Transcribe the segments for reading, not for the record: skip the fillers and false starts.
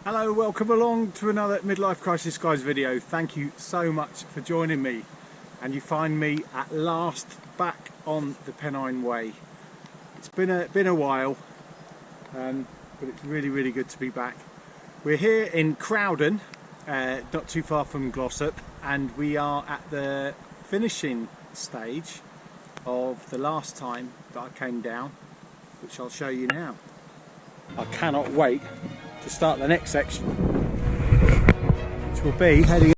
Hello, welcome along to another Midlife Crisis Guys video. Thank you so much for joining me, and you find me at last back on the Pennine Way. It's been a while, but it's really good to be back. We're here in Crowden, not too far from Glossop, and we are at the finishing stage of the last time that I came down, which I'll show you now. I cannot wait to start the next section, which will be heading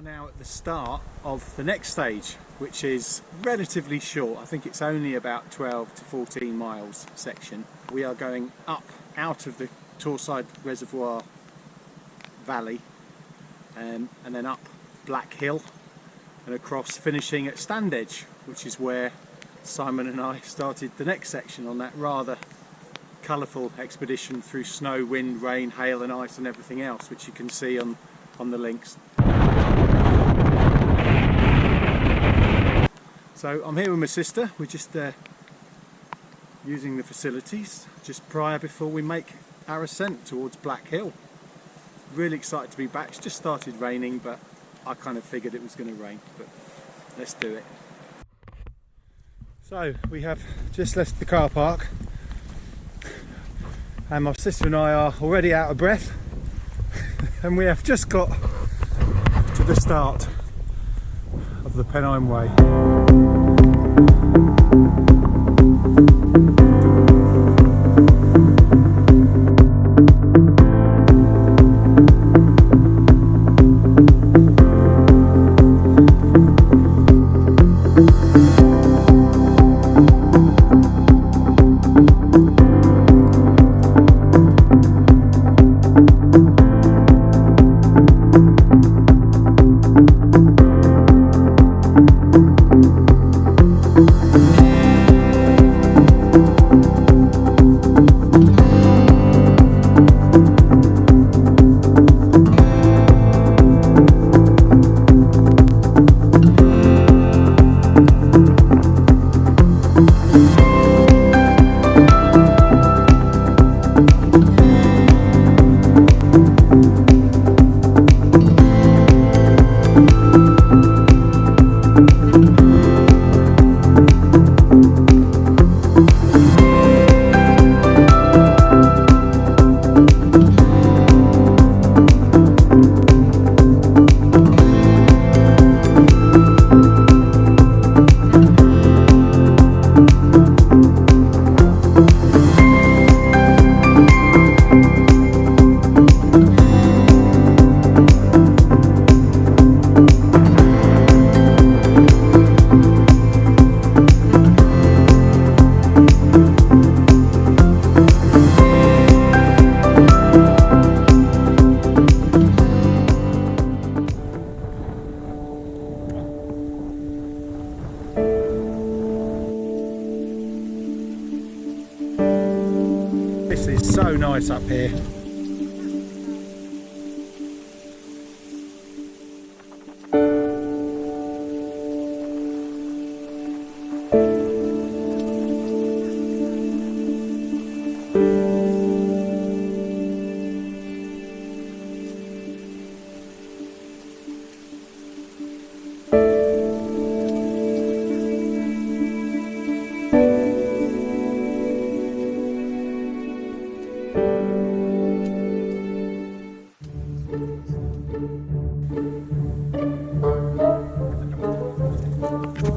now at the start of the next stage, which is relatively short. I think it's only about 12 to 14 miles section. We are going up out of the Torside Reservoir valley and then up Black Hill and across, finishing at Standedge, which is where Simon and I started the next section on that rather colourful expedition through snow, wind, rain, hail and ice and everything else, which you can see on the links. So I'm here with my sister. We're just using the facilities just before we make our ascent towards Black Hill. Really excited to be back. It's just started raining, but I kind of figured it was going to rain, but let's do it. So we have just left the car park and my sister and I are already out of breath and we have just got to the start of the Pennine Way. This is so nice up here.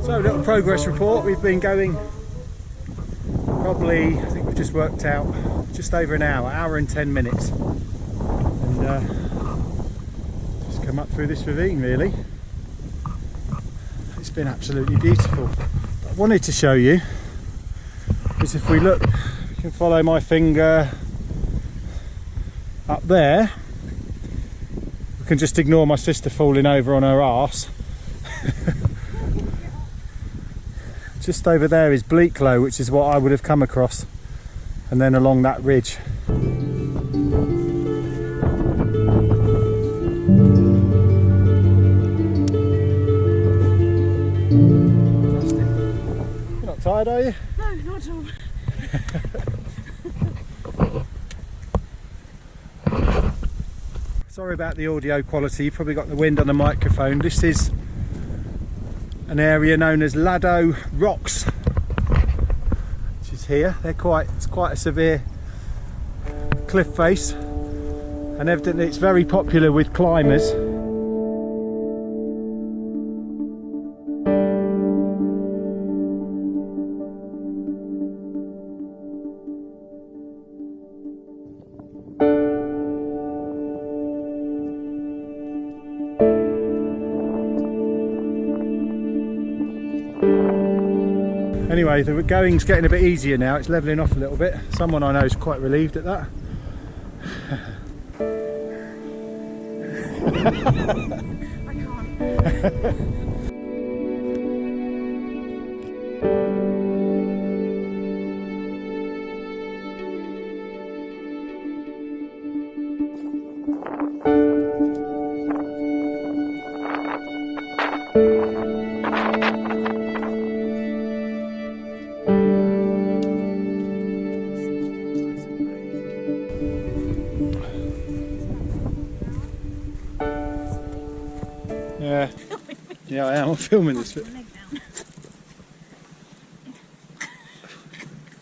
So, little progress report. We've been going probably, I think we've just worked out, just over an hour and 10 minutes. And just come up through this ravine really. It's been absolutely beautiful. But I wanted to show you is if we look, we can follow my finger up there, I can just ignore my sister falling over on her arse. Just over there is Bleaklow, which is what I would have come across, and then along that ridge. You're not tired, are you? No, not at all. Sorry about the audio quality, you've probably got the wind on the microphone. This is an area known as Laddow Rocks, which is here. It's quite a severe cliff face, and evidently it's very popular with climbers. Anyway, the going's getting a bit easier now, it's levelling off a little bit. Someone I know is quite relieved at that. I can't. Yeah, I am. I'm filming this bit.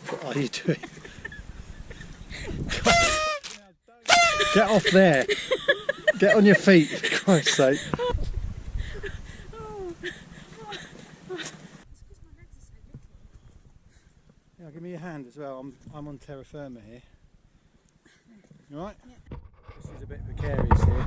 What are you doing? Get off there. Get on your feet, for Christ's sake. Yeah, give me your hand as well. I'm on terra firma here. You alright? Yeah. This is a bit precarious here.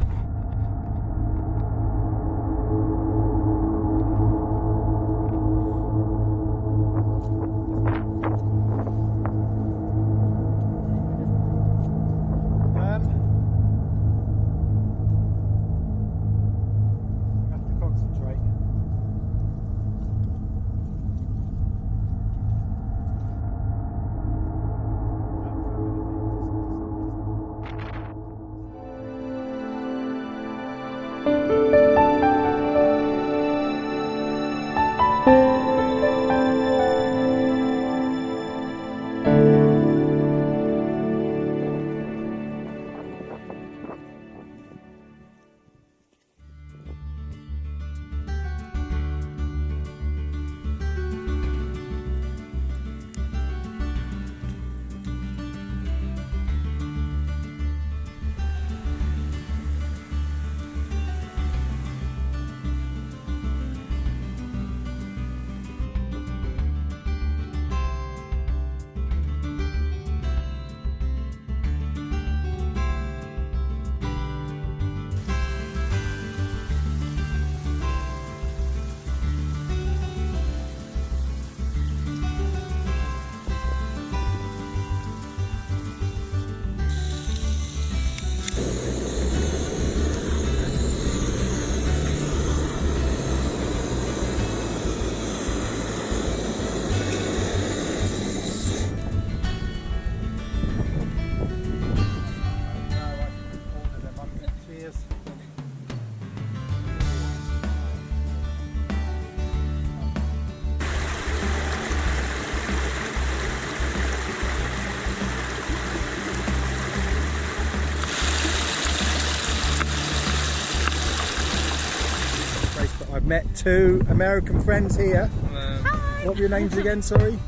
I've met two American friends here. Hi. What were your names again, sorry?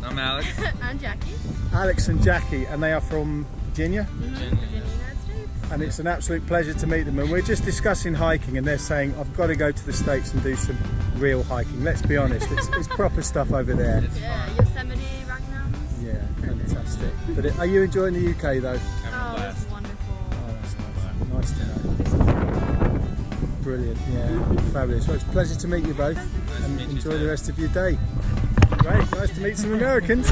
I'm Alex. I'm Jackie. Alex and Jackie, and they are from Virginia. Virginia, United States. And it's an absolute pleasure to meet them. And we're just discussing hiking, and they're saying, I've got to go to the States and do some real hiking. Let's be honest, it's proper stuff over there. Yeah, Yosemite, Rocky Mountains. Yeah, fantastic. But are you enjoying the UK though? Oh, it's wonderful. Oh, that's nice. Nice to know. Brilliant, yeah, fabulous. Well, it's a pleasure to meet you both, and enjoy the rest of your day. Great, nice to meet some Americans.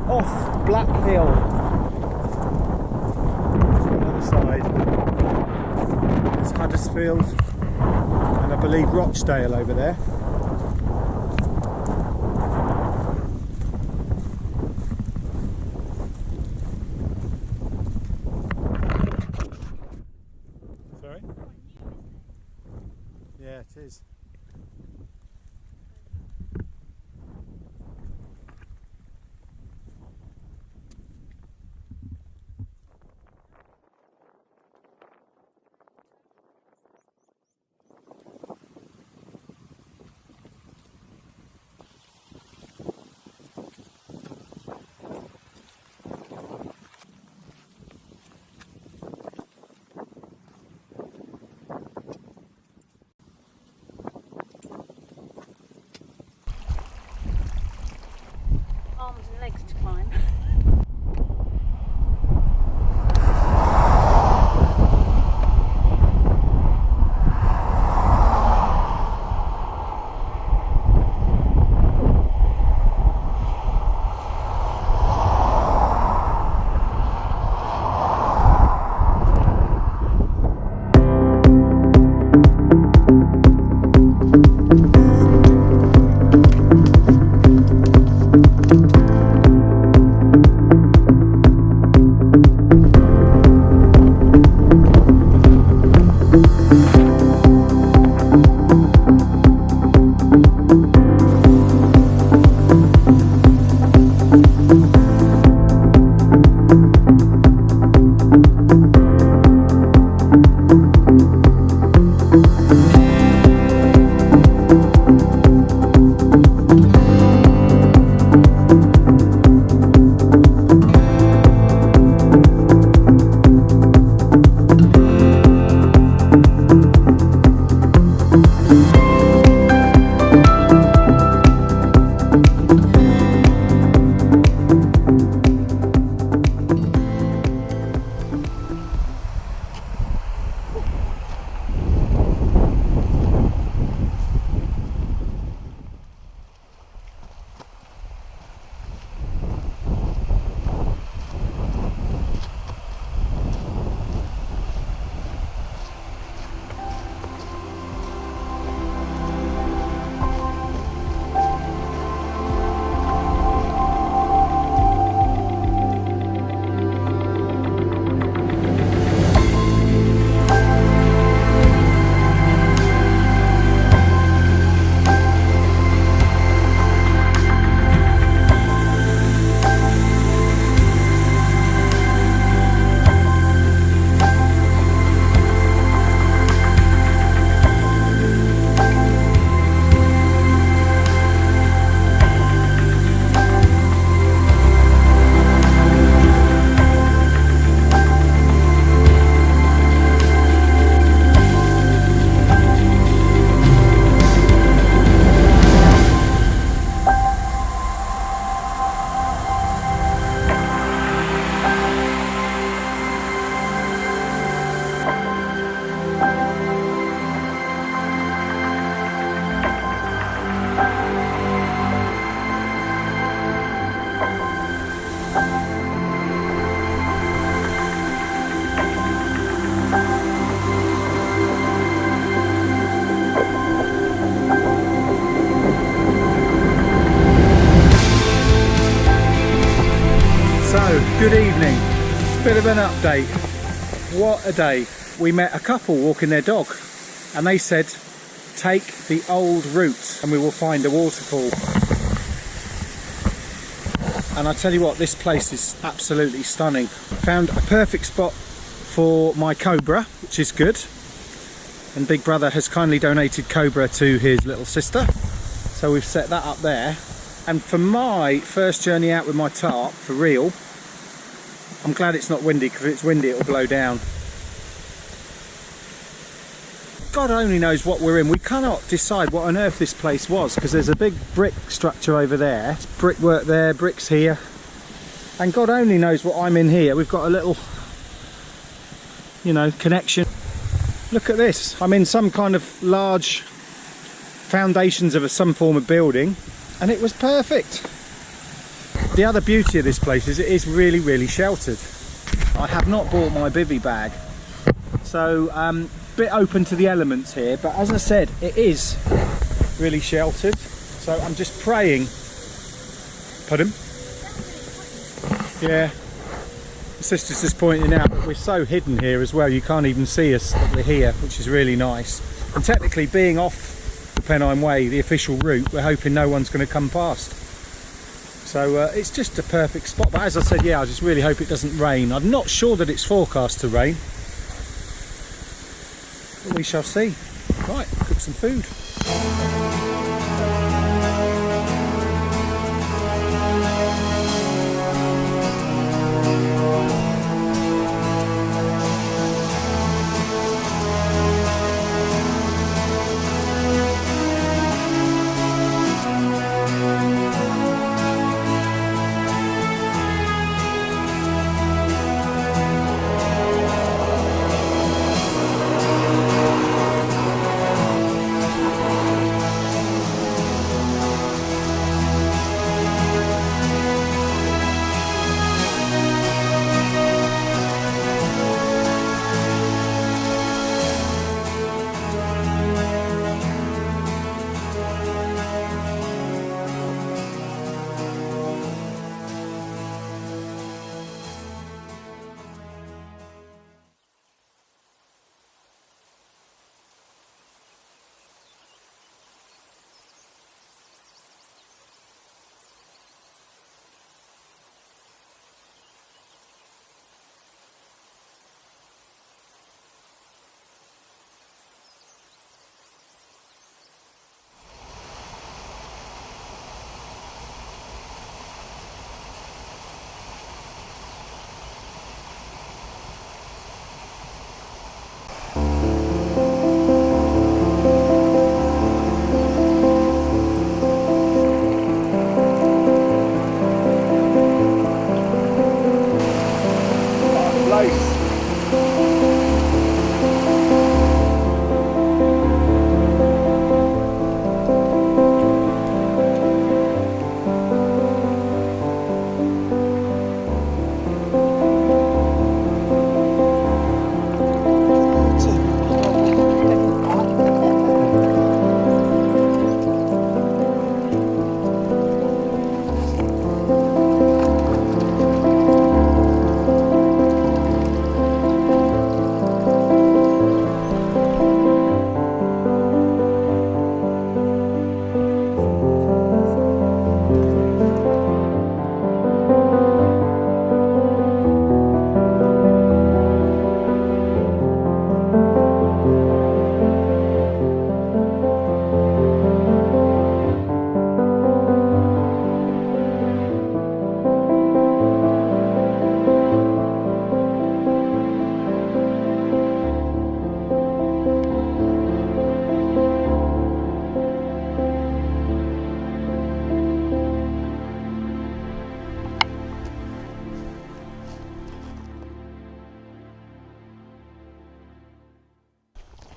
off Black Hill. On the other side is Huddersfield, and I believe Rochdale over there. Sorry? Yeah, it is. Arms and legs to climb. Good evening. Bit of an update. What a day. We met a couple walking their dog and they said take the old route and we will find a waterfall. And I tell you what, this place is absolutely stunning. Found a perfect spot for my cobra, which is good. And Big Brother has kindly donated cobra to his little sister. So we've set that up there. And for my first journey out with my tarp, for real, I'm glad it's not windy, because if it's windy it'll blow down. God only knows what we're in. We cannot decide what on earth this place was, because there's a big brick structure over there. It's brickwork there, bricks here. And God only knows what I'm in here. We've got a little, you know, connection. Look at this. I'm in some kind of large foundations of some form of building, and it was perfect. the other beauty of this place is it is really sheltered. I have not bought my bivvy bag, so bit open to the elements here, but as I said, it is really sheltered. So I'm just praying. Pardon? Yeah. The sister's just pointing out that we're so hidden here as well, you can't even see us that we're here, which is really nice. And technically, being off the Pennine Way, the official route, we're hoping no one's going to come past. So it's just a perfect spot. But as I said, yeah, I just really hope it doesn't rain. I'm not sure that it's forecast to rain. We shall see. Right, cook some food.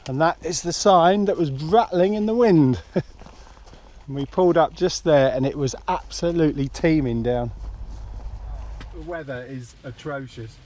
And that is the sign that was rattling in the wind. And we pulled up just there and it was absolutely teeming down. The weather is atrocious.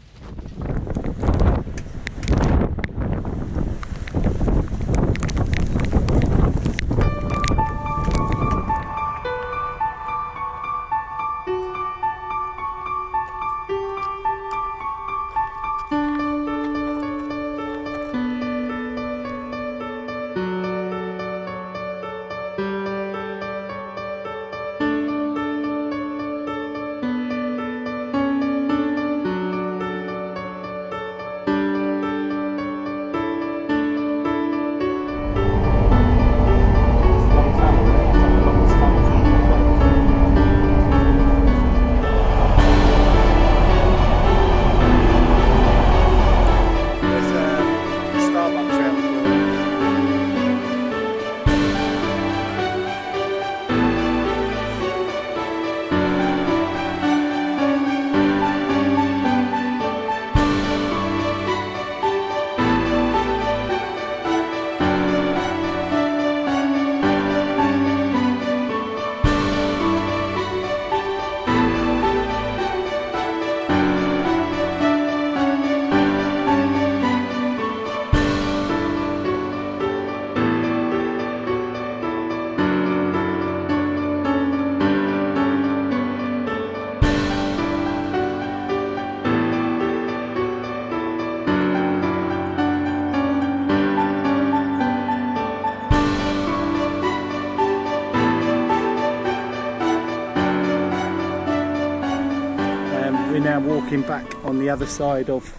looking back on the other side of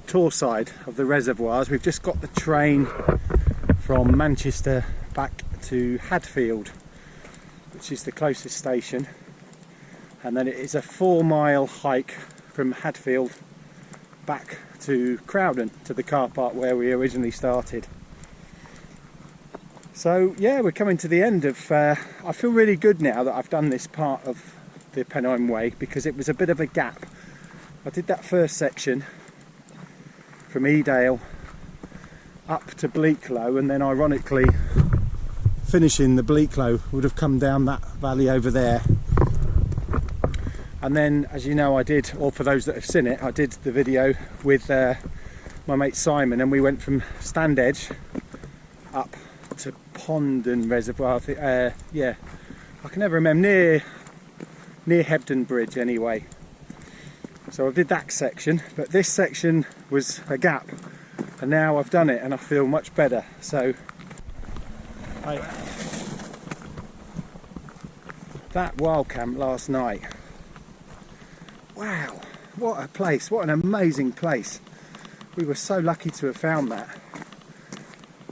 Torside of the reservoirs. We've just got the train from Manchester back to Hadfield, which is the closest station, and then it is a 4-mile hike from Hadfield back to Crowden, to the car park where we originally started. So yeah, we're coming to the end of I feel really good now that I've done this part of the Pennine Way, because it was a bit of a gap. I did that first section from Edale up to Bleaklow, and then ironically finishing the Bleaklow would have come down that valley over there. And then, as you know, I did, or for those that have seen it, I did the video with my mate Simon, and we went from Standedge up to Ponden Reservoir. Yeah, I can never remember, near Hebden Bridge anyway. So I did that section, but this section was a gap, and now I've done it and I feel much better. So that wildcamp last night, wow, what a place, what an amazing place. We were so lucky to have found that.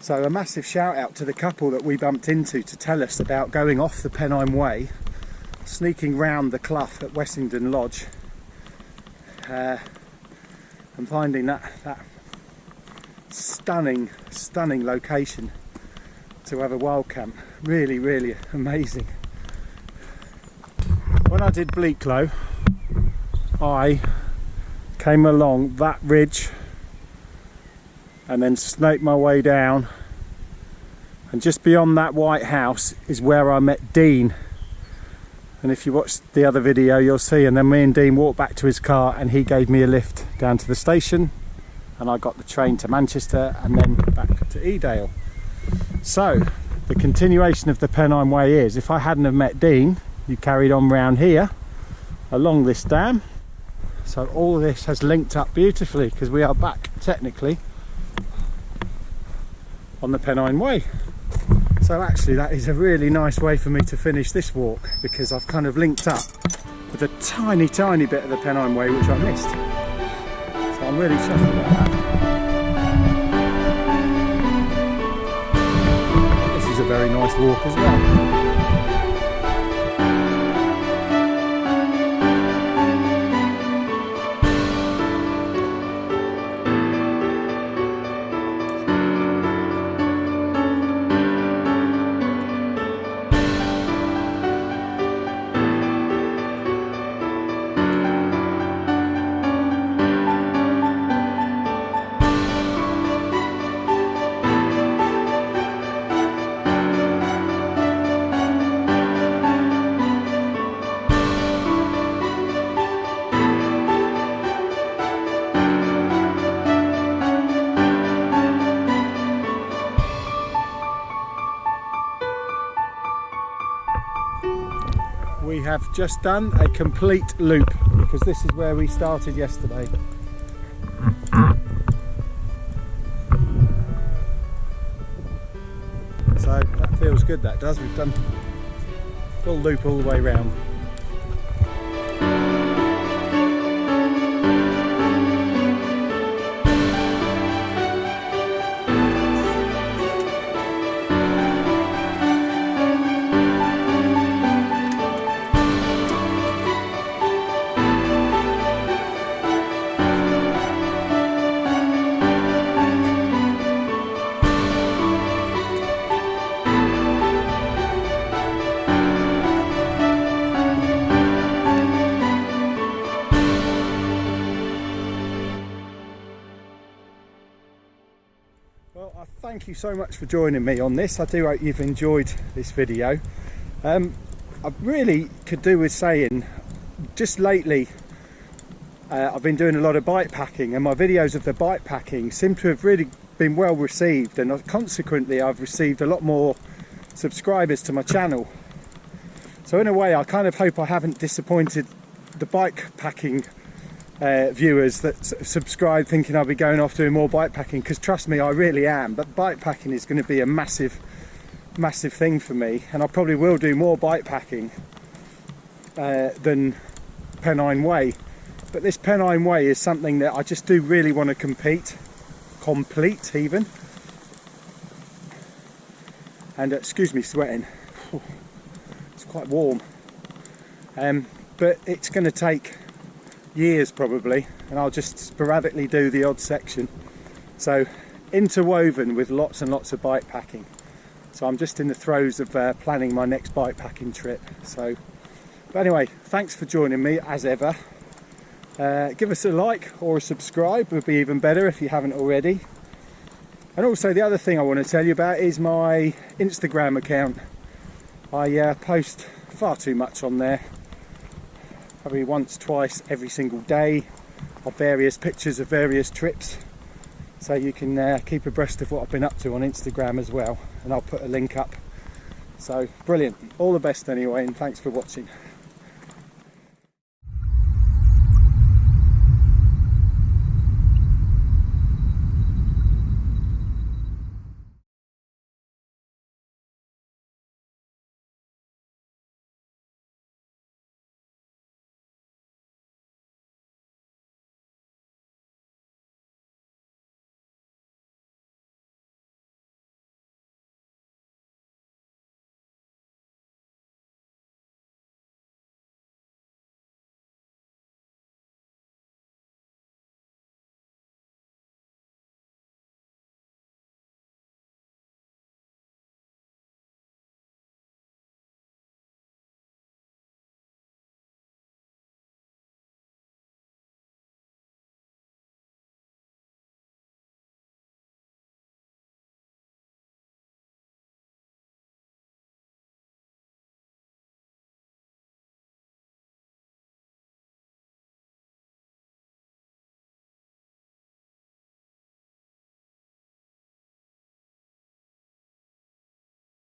So a massive shout out to the couple that we bumped into to tell us about going off the Pennine Way, sneaking round the clough at Wessington Lodge, and finding that stunning location to have a wild camp. Really amazing. When I did Bleaklow, I came along that ridge and then snaked my way down, and just beyond that white house is where I met Dean. And if you watch the other video you'll see, and then me and Dean walked back to his car and he gave me a lift down to the station, and I got the train to Manchester and then back to Edale. So the continuation of the Pennine Way is, if I hadn't have met Dean, you carried on round here along this dam. So all of this has linked up beautifully, because we are back technically on the Pennine Way. So actually that is a really nice way for me to finish this walk, because I've kind of linked up with a tiny bit of the Pennine Way which I missed. So I'm really chuffed about that. This is a very nice walk as well. We have just done a complete loop, because this is where we started yesterday. So that feels good, that does. We've done full loop all the way round. Well, I thank you so much for joining me on this. I do hope you've enjoyed this video. I really could do with saying, just lately I've been doing a lot of bike packing, and my videos of the bike packing seem to have really been well received, and consequently I've received a lot more subscribers to my channel. So in a way I kind of hope I haven't disappointed the bike packing viewers that subscribe thinking I'll be going off doing more bike packing, because trust me, I really am. But bike packing is going to be a massive thing for me, and I probably will do more bike packing than Pennine Way, But this Pennine Way is something that I just do really want to complete even. And excuse me sweating, it's quite warm. But it's going to take years probably, and I'll just sporadically do the odd section. So interwoven with lots and lots of bike packing. So I'm just in the throes of planning my next bike packing trip. So, but anyway, thanks for joining me as ever. Give us a like or a subscribe, would be even better if you haven't already. And also the other thing I want to tell you about is my Instagram account. I post far too much on there, probably once, twice every single day, of various pictures of various trips. So you can keep abreast of what I've been up to on Instagram as well, and I'll put a link up. So brilliant, all the best anyway, and thanks for watching.